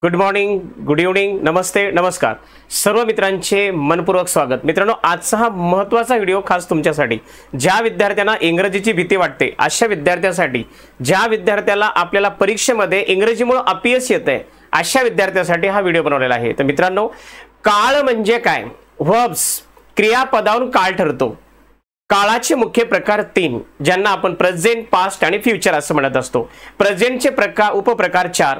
Good morning, good evening, नमस्ते, नमस्कार. सर्व मित्रांचे मनपूर्वक स्वागत. मित्रांनो, आजचा हा महत्त्वाचा व्हिडिओ खास तुमच्यासाठी, ज्या विद्यार्थ्यांना इंग्रजीची भीती वाटते अशा विद्यार्थ्यांसाठी, ज्या विद्यार्थ्याला आपल्याला परीक्षेमध्ये इंग्रजीमुळे अपयश येते अशा विद्यार्थ्यांसाठी हा व्हिडिओ बनवलेला आहे. तर मित्रांनो, काळ म्हणजे काय? व्हर्ब्स, क्रियापदावरून काळ ठरतो. काळाचे मुख्य प्रकार 3, ज्यांना आपण प्रेझेंट, पास्ट आणि फ्युचर असं म्हणत असतो. प्रेझेंटचे उपप्रकार 4: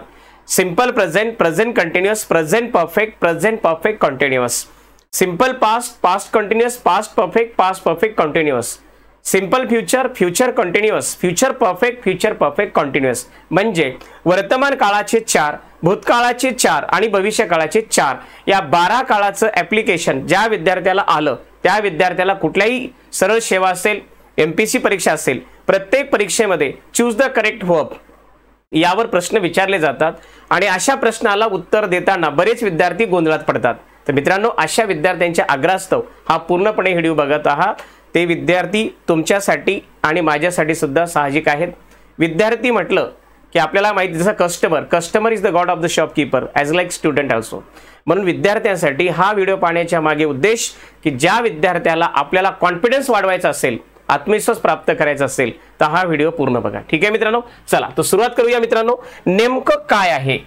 simple present, present continuous, present perfect, present perfect continuous, simple past, past continuous, past perfect continuous, simple future, future continuous, future perfect continuous. म्हणजे वर्तमान काळाचे 4, भूतकाळाचे 4 आणि भविष्य काळाचे 4, या 12 काळाचं ऍप्लिकेशन ज्या विद्यार्थ्याला आलं त्या विद्यार्थ्याला कुठल्याही सरळ सेवा असेल, MPSC परीक्षा असेल, प्रत्येक परीक्षेमध्ये चूज द करेक्ट वर्ब यावर प्रश्न विचारले जातात आणि अशा प्रश्नाला उत्तर देताना बरेच विद्यार्थी गोंधळात पडतात. तर मित्रांनो, अशा विद्यार्थ्यांच्या आग्रहास्तव हा पूर्णपणे व्हिडिओ बघत आहात. ते विद्यार्थी तुमच्यासाठी आणि माझ्यासाठी सुद्धा साहजिक आहेत. विद्यार्थी म्हटलं की आपल्याला माहिती, जसं customer is the God of the shopkeeper as like student also. म्हणून विद्यार्थ्यांसाठी हा व्हिडिओ पाहण्याच्या मागे उद्देश की ज्या विद्यार्थ्याला आपल्याला कॉन्फिडन्स वाढवायचा असेल, आत्मविश्वास प्राप्त करायचा असेल, तर हा व्हिडिओ पूर्ण बघा. ठीक आहे मित्रांनो, चला तर सुरुवात करूया. मित्रांनो, नेमकं काय आहे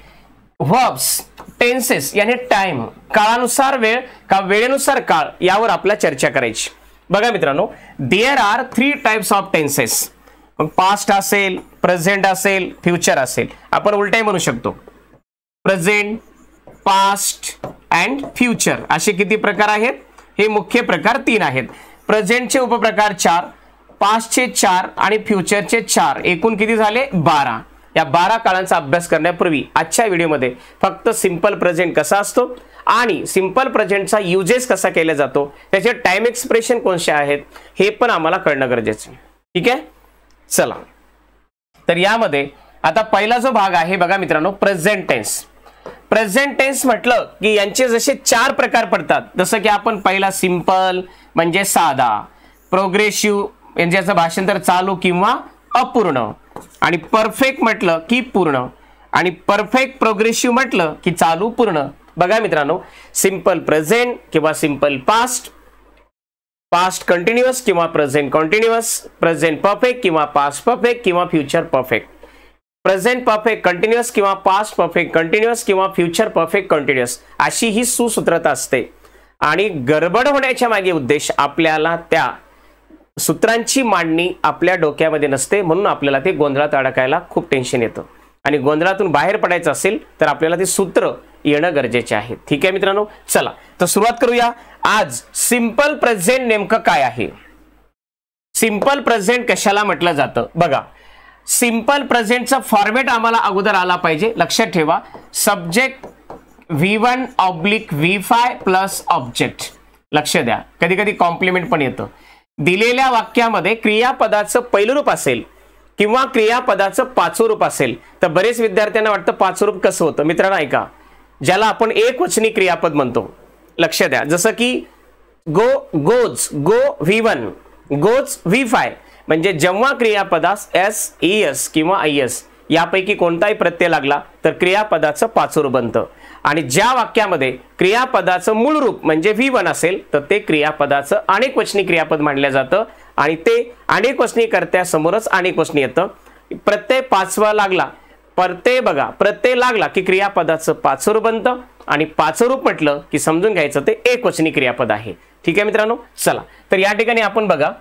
व्हर्ब्स, टेन्सेस यानी टाइम, काळानुसार वेळ का वेळेनुसार काळ, यावर आपल्याला चर्चा करायची. बघा मित्रांनो, there are 3 types of tenses. Past असेल, प्रेझेंट असेल, फ्युचर असेल. आपण उलटाही म्हणू शकतो, प्रेझेंट, पास्ट अँड फ्युचर असे किती प्रकार आहेत? हे मुख्य प्रकार 3 आहेत. प्रेझेंटचे उपप्रकार 4, पास्टचे 4 आणि फ्युचरचे 4, एकूण किती झाले? 12. या 12 काळांचा अभ्यास करण्यापूर्वी आजच्या व्हिडिओमध्ये फक्त सिंपल प्रेझेंट कसा असतो आणि सिंपल प्रेझेंटचा युजेस कसा केला जातो, त्याचे टाइम एक्सप्रेशन कोणते आहेत हे पण आम्हाला कळणं गरजेचं आहे. ठीक आहे, चला तर यामध्ये आता पहिला जो भाग आहे बघा मित्रांनो, प्रेझेंट टेन्स. प्रेझेंट टेन्स म्हटलं की यांचे जसे 4 प्रकार पडतात. जसं की आपण पहिला सिंपल म्हणजे साधा, प्रोग्रेसिव्ह म्हणजे याचं भाषांतर चालू किंवा अपूर्ण, आणि परफेक्ट म्हटलं की पूर्ण, आणि परफेक्ट प्रोग्रेसिव्ह म्हटलं की चालू पूर्ण. बघा मित्रांनो, सिंपल प्रेझेंट किंवा सिंपल पास्ट, पास्ट कंटिन्युअस किंवा प्रेझेंट कंटिन्युअस, प्रेझेंट परफेक्ट किंवा पास्ट परफेक्ट किंवा future perfect, present perfect continuous किंवा पास्ट परफेक्ट कंटिन्युअस किंवा फ्युचर परफेक्ट कंटिन्युअस, अशी ही सुसूत्रता असते. आणि गडबड होण्याच्या मागे उद्देश आपल्याला त्या सूत्रांची मांडणी आपल्या डोक्यामध्ये नसते, म्हणून आपल्याला ते गोंधळात अडकायला खूप टेन्शन येतं. आणि गोंधळातून बाहेर पडायचं असेल तर आपल्याला ते सूत्र येणं गरजेचे आहे. ठीक आहे मित्रांनो, चला तर सुरुवात करूया. आज सिंपल प्रेझेंट नेमकं काय आहे? सिंपल प्रेझेंट कशाला म्हटलं जातं? बघा, सिंपल प्रेझेंटचा फॉर्मॅट आम्हाला अगोदर आला पाहिजे. लक्षात ठेवा, सब्जेक्ट V1/V5 प्लस ऑब्जेक्ट. लक्ष द्या, कधी कधी कॉम्प्लिमेंट पण येतं. दिलेल्या वाक्यामध्ये क्रियापदाचं पहिलं रूप असेल किंवा क्रियापदाचं पाचवं रूप असेल तर बरेच विद्यार्थ्यांना वाटतं पाचवं रूप कसं होतं. मित्रांनो ऐका, ज्याला आपण एकवचनी क्रियापद म्हणतो. लक्ष द्या, जसं की गोज V1, गोज V5, म्हणजे जेव्हा क्रियापदास S, ES किंवा IS यापैकी कोणताही प्रत्यय लागला तर क्रियापदाचं पाचवं रूप बनतं. आणि ज्या वाक्यामध्ये क्रियापदाचं मूळ रूप म्हणजे V1 असेल तर ते क्रियापदाचं अनेकवचनी क्रियापद मानलं जातं आणि ते अनेकवचनी कर्त्यासमोरच अनेकवचनी येतं. प्रत्यय पाचवा लागला, प्रत्यय लागला की क्रियापदाचं पाचवं रूप बनतं आणि पाचवं रूप म्हटलं की समजून घ्यायचं ते एकवचनी क्रियापद आहे. ठीक आहे मित्रांनो, चला तर या ठिकाणी आपण बघा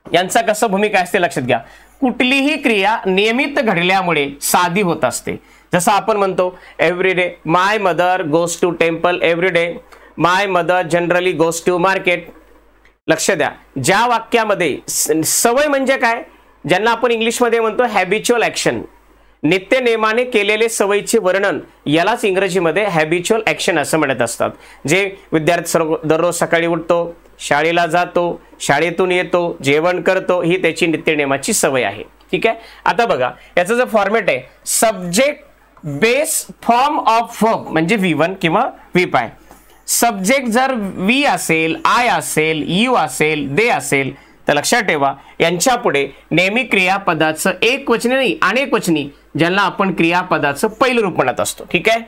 यांचा कसं भूमिका असते. लक्षात घ्या, कुठलीही क्रिया नियमित घडल्यामुळे साधी होत असते. जसं आपण म्हणतो everyday my mother goes to temple everyday, my mother generally goes to market. लक्ष द्या, ज्या वाक्यामध्ये सवय म्हणजे काय, ज्यांना आपण इंग्लिशमध्ये म्हणतो हॅबिच्युअल ॲक्शन, नित्य नेमाने केलेले सवयीचे वर्णन, यालाच इंग्रजीमध्ये हॅबिच्युअल ॲक्शन असं म्हणत असतात. जे विद्यार्थी दररोज सकाळी उठतो, शाळेला जातो, शाळेतून येतो, जेवण करतो, ही त्याची नित्यनेमाची सवय आहे. ठीक आहे, आता बघा याचा जो फॉर्मॅट आहे, subject base form of verb म्हणजे V1 किंवा V5. सब्जेक्ट जर V असेल, I असेल, यू असेल, दे असेल तर लक्षात ठेवा यांच्या पुढे नेहमी क्रियापदाचं एकवचनी नाही अनेकवचनी, ज्यांना आपण क्रियापदाचं पहिलं रूप म्हणत असतो. ठीक आहे,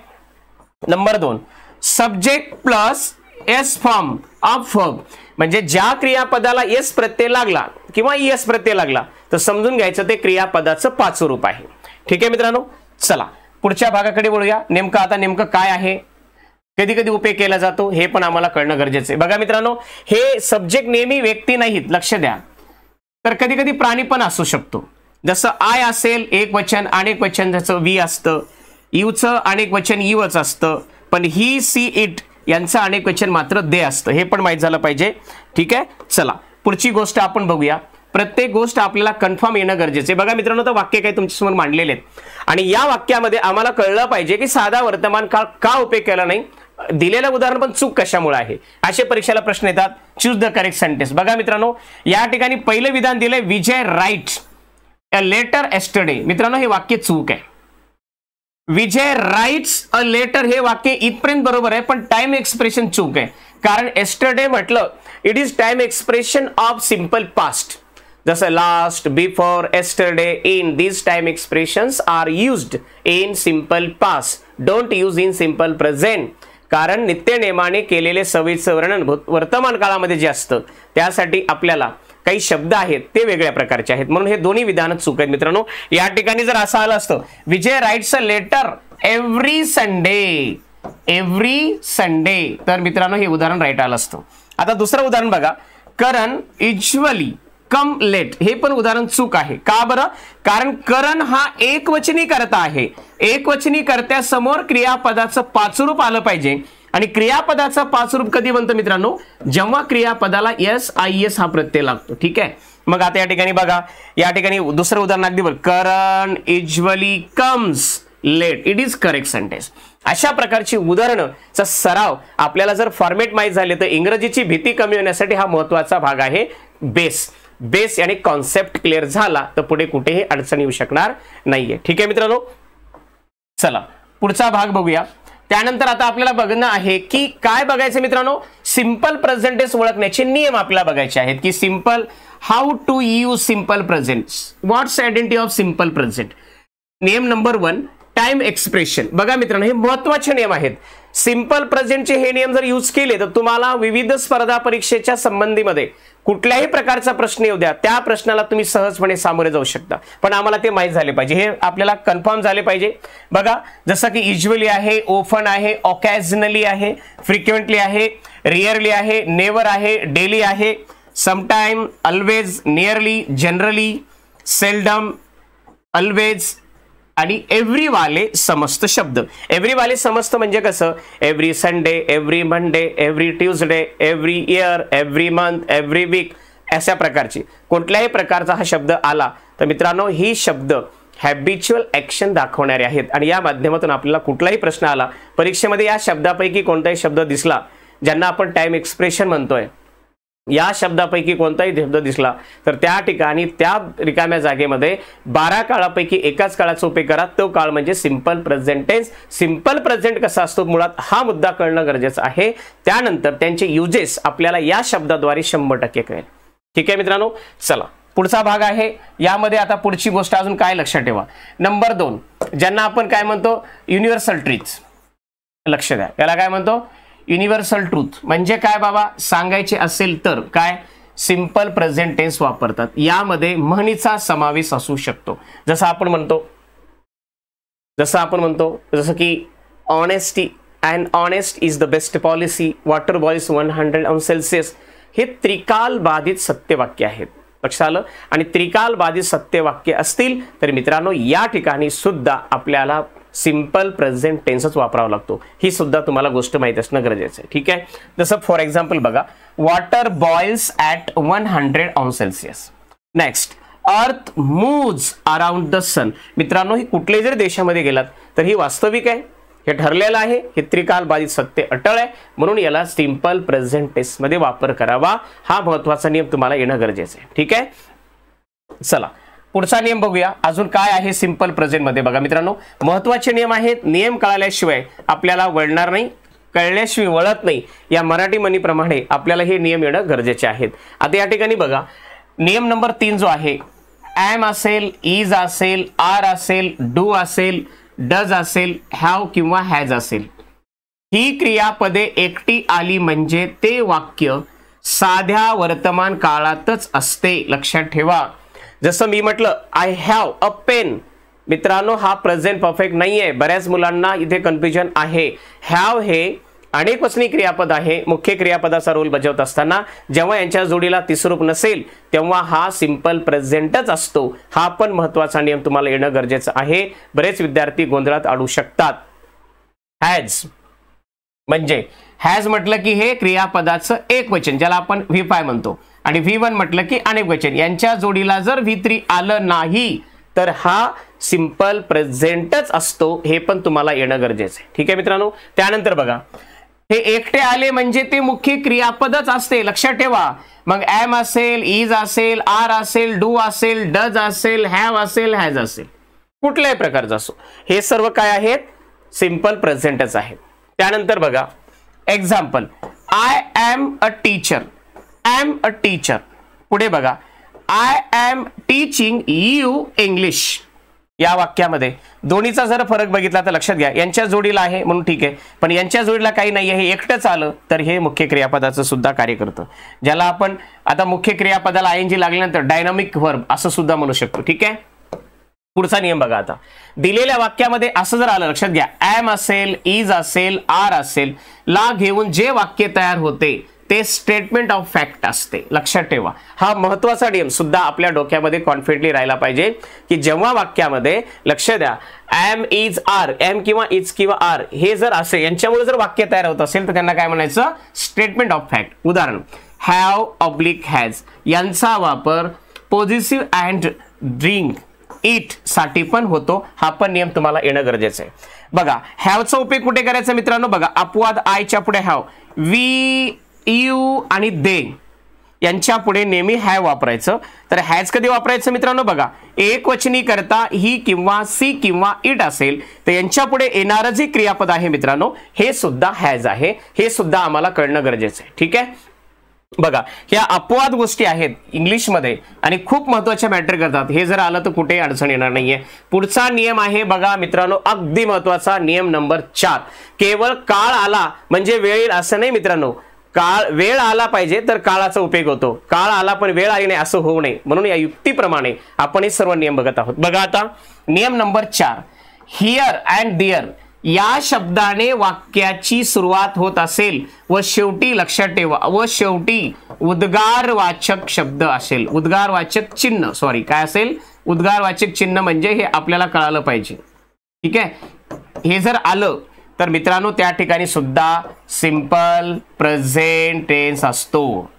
number 2 subject plus S form of verb, म्हणजे ज्या क्रियापदाला एस प्रत्यय लागला किंवा एस प्रत्यय लागला तर समजून घ्यायचं ते क्रियापदाचं पाचरूप आहे. ठीक आहे मित्रांनो, चला पुढच्या भागाकडे वळूया. नेमकं काय आहे, कधी कधी उपयोग केला जातो हे पण आम्हाला कळणं गरजेचं आहे. बघा मित्रांनो, हे सब्जेक्ट नेहमी व्यक्ती नाहीत, लक्ष द्या. तर कधी कधी प्राणी पण असू शकतो. जसं आय असेल एक वचन, अनेक वचन जसं वी असतं, यूचं अनेक वचन यूच असतं, पण ही सी इट यांचं अनेक वचन मात्र दे असतं. हे पण माहीत झालं पाहिजे. ठीक आहे, चला पुढची गोष्ट आपण बघूया. प्रत्येक गोष्ट आपल्याला कन्फर्म येणं गरजेचं आहे. बघा मित्रांनो, तर वाक्य काही तुमच्यासमोर मांडलेले आहेत आणि या वाक्यामध्ये आम्हाला कळलं पाहिजे की साधा वर्तमान काळ का उपयोग केला नाही, दिलेलं उदाहरण पण चूक कशामुळे आहे, असे परीक्षेला प्रश्न येतात. Choose the correct sentence. बघा मित्रांनो, या ठिकाणी पहिलं विधान दिलंय विजय राईट्स अ लेटर एस्टरडे. मित्रांनो, हे वाक्य चूक आहे. विजय राईट्स अ लेटर हे वाक्य इथपर्यंत बरोबर आहे, पण टाइम एक्सप्रेशन चूक आहे. कारण एस्टरडे म्हटलं it is time expression of simple past. जसं last, before, yesterday, in, these time expressions are used in simple past, don't use in simple present. कारण नित्य नेमाने केलेले सवयीचं वर्णन वर्तमान काळामध्ये जे असतं त्यासाठी आपल्याला काही शब्द आहेत ते वेगळ्या प्रकारचे आहेत, म्हणून हे दोन्ही विधान चूक आहेत. मित्रांनो, या ठिकाणी जर असं आलं असतं Vijay writes a letter every Sunday, तर मित्रांनो हे उदाहरण राईट आलं असतं. आता दुसरं उदाहरण बघा, करण युज्युअली कम लेट. हे पण उदाहरण चूक आहे. का बरं? कारण करण हा एकवचनी कर्ता आहे. एकवचनी कर्त्यासमोर क्रियापदाचं पाचरूप आलं पाहिजे आणि क्रियापदाचा पाचरूप कधी बनतं मित्रांनो, जेव्हा क्रियापदाला एस आय एस हा प्रत्यय लागतो. ठीक आहे, मग आता या ठिकाणी बघा, या ठिकाणी दुसरं उदाहरण अगदी बरं, Karan usually comes late, it is correct sentence. अशा प्रकारची उदाहरणाचा सराव आपल्याला जर फॉर्मॅट माहीत झाले तर इंग्रजीची भीती कमी होण्यासाठी हा महत्त्वाचा भाग आहे. बेस यानी कॉन्सेप्ट क्लिअर झाला तर पुढे कुठेही अडचण येऊ शकणार नाहीये. ठीक आहे मित्रांनो, चला पुढचा भाग बघूया. त्यानंतर आता आपल्याला बघणं आहे की काय बघायचं मित्रांनो, सिंपल प्रेझेंट टेन्स ओळखण्याचे नियम आपल्याला बघायचे आहेत की simple, how to use simple present, what's identity of simple present. नियम नंबर 1 टाइम एक्सप्रेशन. बघा मित्रांनो, हे महत्त्वाचे नियम आहेत. सिंपल प्रेझेंटचे हे नियम जर यूज केले तर तुम्हाला विविध स्पर्धा परीक्षेच्या संबंधीमध्ये कुठल्याही प्रकारचा प्रश्न येऊ द्या, त्या प्रश्नाला तुम्ही सहजपणे सामोरे जाऊ शकता. पण आम्हाला ते माहीत झाले पाहिजे, हे आपल्याला कन्फर्म झाले पाहिजे. बघा, जसं की युज्युअली आहे, ओफन आहे, ऑकॅजनली आहे, फ्रिक्वेंटली आहे, रिअरली आहे, नेव्हर आहे, डेली आहे, sometime, always, nearly, generally, seldom, always आणि एव्हरी वाले समस्त शब्द. एव्हरी वाले समस्त म्हणजे कसं, every Sunday, every Monday, every Tuesday, every year, every month, every week, अशा प्रकारची कोणत्याही प्रकारचा हा शब्द आला तर मित्रांनो ही शब्द हॅबिच्युअल ऍक्शन दाखवणारे आहेत आणि या माध्यमातून आपल्याला कुठलाही प्रश्न आला परीक्षेमध्ये या शब्दापैकी कोणताही शब्द दिसला ज्यांना आपण टाइम एक्सप्रेशन म्हणतोय, या शब्दापैकी कोणताही शब्द दिसला तर त्या ठिकाणी त्या रिकाम्या जागेमध्ये 12 काळापैकी एकाच काळाचा उपयोग करा. तो काळ म्हणजे simple present tense. Simple present कसा असतो मुळात हा मुद्दा कळणं गरजेचं आहे. त्यानंतर त्यांचे युजेस आपल्याला या शब्दाद्वारे 100% कळेल. ठीक आहे मित्रांनो, चला पुढचा भाग आहे. यामध्ये आता पुढची गोष्ट अजून काय लक्षात ठेवा, नंबर 2 ज्यांना आपण काय म्हणतो युनिव्हर्सल ट्रुथ्स. लक्ष द्या, याला काय म्हणतो युनिव्हर्सल ट्रूथ. म्हणजे काय बाबा, सांगायचे असेल तर काय सिंपल प्रेझेंट टेन्स वापरतात. यामध्ये म्हणीचा समावेश असू शकतो. जसं आपण म्हणतो जसं की honesty and honest is the best policy, water boils 100°C. हे त्रिकाल बाधित सत्यवाक्य आहेत. लक्षात आलं. आणि त्रिकाल बाधित सत्यवाक्य असतील तर मित्रांनो या ठिकाणी सुद्धा आपल्याला सिंपल प्रेझेंट टेन्सच वापरावा लागतो. ही सुद्धा तुम्हाला गोष्ट माहिती असणं गरजेचं आहे. ठीक आहे, जसं फॉर एक्झाम्पल बघा, water boils at 100°C. Next, earth moves around the sun. मित्रांनो ही कुठल्याही जरी देशामध्ये गेलात तर ही वास्तविक आहे, हे ठरलेलं आहे, हे त्रिकाल बाधित सत्य अटळ आहे, म्हणून याला सिंपल प्रेझेंट टेन्स मध्ये वापर करावा. हा महत्त्वाचा नियम तुम्हाला येणं गरजेचं आहे. ठीक आहे, चला पुढचा नियम बघूया. अजून काय आहे सिंपल प्रेझेंट मध्ये. बघा मित्रांनो महत्त्वाचे नियम आहेत. नियम कळाल्याशिवाय आपल्याला वळणार नाही, कळल्याशिवाय वळत नाही. या मराठी म्हणीप्रमाणे आपल्याला हे नियम येणं गरजेचे आहेत. आता या ठिकाणी बघा, नियम नंबर 3 जो आहे, ॲम असेल, इज असेल, आर असेल, डू असेल, डज असेल, हॅव किंवा हॅज असेल, ही क्रियापदे एकटी आली म्हणजे ते वाक्य साध्या वर्तमान काळातच असते, लक्षात ठेवा. जसं मी म्हटलं आय हॅव अ पेन, मित्रांनो हा प्रेझेंट परफेक्ट नाहीये, बऱ्याच मुलांना इथे कन्फ्युजन आहे. हॅव हे अनेक वचनी क्रियापद आहे, मुख्य क्रियापदाचा रोल बजावत असताना जेव्हा यांच्या जोडीला तिसरूप नसेल तेव्हा हा सिंपल प्रेझेंटच असतो. हा पण महत्वाचा नियम तुम्हाला येणं गरजेचं आहे. बरेच विद्यार्थी गोंधळात अडू शकतात. हॅज म्हणजे हॅज म्हटलं की हे क्रियापदाचं एक वचन ज्याला आपण V5 म्हणतो, आणि V1 म्हटलं की अनेक वचन, यांच्या जोडीला जर V3 आलं नाही तर हा सिंपल प्रेझेंटच असतो. हे पण तुम्हाला येणं गरजेचं आहे. ठीक आहे मित्रांनो. त्यानंतर बघा हे एकटे आले म्हणजे ते मुख्य क्रियापदच असते, लक्षात ठेवा. मग एम असेल, इज असेल, आर असेल, डू असेल, डज असेल, हॅव असेल, हॅज असेल, कुठल्याही प्रकारचं असो, हे सर्व काय आहेत, सिंपल प्रेझेंटच आहेत. त्यानंतर बघा example, I am a teacher, am a teacher. पुढे बघा I am teaching you English. या वाक्यामध्ये दोन्हीचा जर फरक बघितला तर लक्षात घ्या, यांच्या जोडीला आहे म्हणून ठीक आहे, पण यांच्या जोडीला काही नाही आहे, हे एकटंच आलं तर हे मुख्य क्रियापदाचं सुद्धा कार्य करतं, ज्याला आपण आता मुख्य क्रियापदाला ING लागल्यानंतर डायनामिक वर्ब असं सुद्धा म्हणू शकतो. ठीक आहे. पुढचा नियम बघा. आता दिलेल्या वाक्यामध्ये असं जर आलं, लक्षात घ्या एम असेल, इज असेल, आर असेल, ला घेऊन जे वाक्य तयार होते ते स्टेटमेंट ऑफ फॅक्ट असते, लक्षात ठेवा. हा महत्वाचा नियम सुद्धा आपल्या डोक्यामध्ये कॉन्फिडेंटली राहायला पाहिजे की जेव्हा वाक्यामध्ये, लक्ष द्या, एम, इज, आर, एम किंवा इज किंवा आर हे जर असे यांच्यामुळे जर वाक्य तयार होत असेल तर त्यांना काय म्हणायचं, स्टेटमेंट ऑफ फॅक्ट. उदाहरण हॅव ऑब्लिक हॅज यांचा वापर पॉझिटिव्ह अँड ड्रिंक इट साठी पण होतो. हा पण नियम तुम्हाला येणं गरजेचं आहे. बघा हॅवचा उपयोग कुठे करायचा मित्रांनो, बघा अपवाद आयच्या पुढे हॅव, वी, यू आणि दे यांच्या पुढे नेहमी हॅव वापरायचं. तर हॅज कधी वापरायचं मित्रांनो, बघा एक वचनी करता ही किंवा सी किंवा इट असेल तर यांच्या पुढे येणारं जे क्रियापद आहे मित्रांनो हे सुद्धा हॅज आहे. हे सुद्धा आम्हाला कळणं गरजेचं आहे. ठीक आहे. बघा ह्या अपवाद गोष्टी आहेत इंग्लिशमध्ये आणि खूप महत्वाच्या मॅटर करतात. हे जर आलं तर कुठेही अडचण येणार नाहीये. पुढचा नियम आहे बघा मित्रांनो, अगदी महत्वाचा नियम नंबर 4. केवळ काळ आला म्हणजे वेळ येईल असं नाही मित्रांनो. काळ, वेळ आला पाहिजे तर काळाचा उपयोग होतो, काळ आला पण वेळ आली नाही असं होऊ नये, म्हणून या युक्तीप्रमाणे आपण हे सर्व नियम बघत आहोत. बघा आता नियम नंबर 4, हिअर अँड देअर या शब्दाने वाक्याची सुरुवात होत असेल व शेवटी, लक्षात ठेवा, व शेवटी उद्गारवाचक शब्द असेल, उद्गारवाचक चिन्ह, सॉरी काय असेल, उद्गारवाचक चिन्ह म्हणजे हे आपल्याला कळालं पाहिजे. ठीक आहे. हे जर आलं तर मित्रांनो त्या ठिकाणी सुद्धा सिंपल प्रेझेंट टेन्स असतो.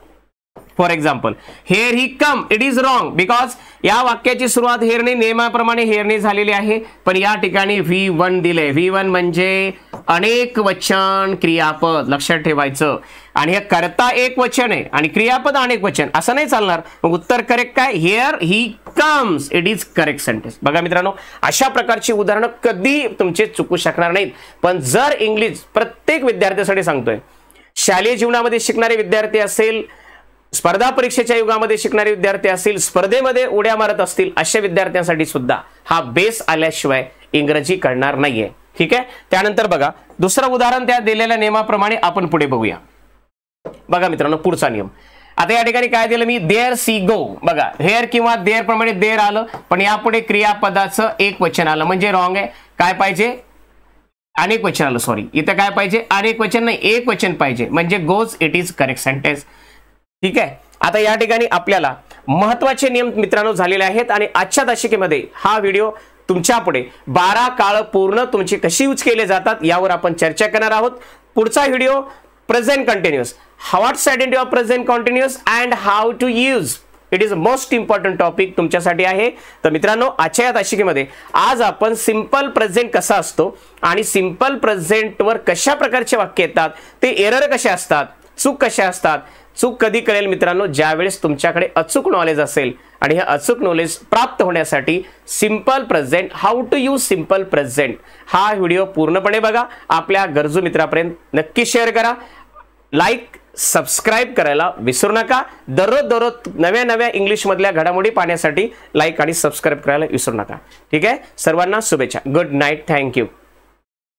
For example hair he come, it is wrong because या वाक्याची सुरुवात हेअरने, नियमाप्रमाणे हेअरने झालेली आहे, पण या ठिकाणी V1 दिले. V1 म्हणजे अनेक वचन क्रियापद, लक्षात ठेवायचं. आणि हे कर्ता एक वचन आहे आणि क्रियापद अनेक वचन, असं नाही चालणार. मग उत्तर करेक्ट काय, hair he comes, it is correct sentence. बघा मित्रांनो अशा प्रकारची उदाहरणं कधी तुमचे चुकू शकणार नाहीत. पण जर इंग्लिश प्रत्येक विद्यार्थ्यासाठी सांगतोय, शालेय जीवनामध्ये शिकणारे विद्यार्थी असेल, स्पर्धा परीक्षेच्या युगामध्ये शिकणारे विद्यार्थी असतील, स्पर्धेमध्ये उड्या मारत असतील, अशा विद्यार्थ्यांसाठी सुद्धा हा बेस आल्याशिवाय इंग्रजी कळणार नाहीये. ठीक आहे. त्यानंतर बघा दुसरं उदाहरण त्या दिलेल्या नियमाप्रमाणे आपण पुढे बघूया. बघा मित्रांनो पुढचा नियम. आता या ठिकाणी काय दिलं मी, देअर सी गो. बघा हेअर किंवा देअर प्रमाणे देअर आलं पण यापुढे क्रियापदाचं एक वचन आलं म्हणजे रॉंग आहे. काय पाहिजे, अनेक वचन आलं, सॉरी इथं काय पाहिजे, अनेक वचन नाही एक वचन पाहिजे म्हणजे goes, it is correct sentence. ठीक आहे. आता या ठिकाणी आपल्याला महत्वाचे नियम मित्रांनो झालेले आहेत आणि आजच्या दशकेमध्ये हा व्हिडिओ तुमच्या पुढे 12 काळ पूर्ण तुमची कशी यूज केले जातात यावर आपण चर्चा करणार आहोत. पुढचा video present continuous, what's identity of present continuous and how to use it is most important topic तुमच्यासाठी आहे. तर मित्रांनो आजच्या या दशकेमध्ये आज आपण सिंपल प्रेझेंट कसा असतो आणि सिंपल प्रेझेंटवर कशा प्रकारचे वाक्य येतात, ते एरर कसे असतात, चूक कशा असतात. चूक कधी कळेल मित्रांनो, ज्यावेळेस तुमच्याकडे अचूक नॉलेज असेल आणि हे अचूक नॉलेज प्राप्त होण्यासाठी simple present, how to use simple present हा व्हिडिओ पूर्णपणे बघा. आपल्या गरजू मित्रांपर्यंत नक्की शेअर करा. लाईक, सबस्क्राईब करायला विसरू नका. दररोज नव्या नव्या इंग्लिश मधल्या घडामोडी पाहण्यासाठी लाईक आणि सबस्क्राईब करायला विसरू नका. ठीक आहे. सर्वांना शुभेच्छा. Good night. थँक्यू.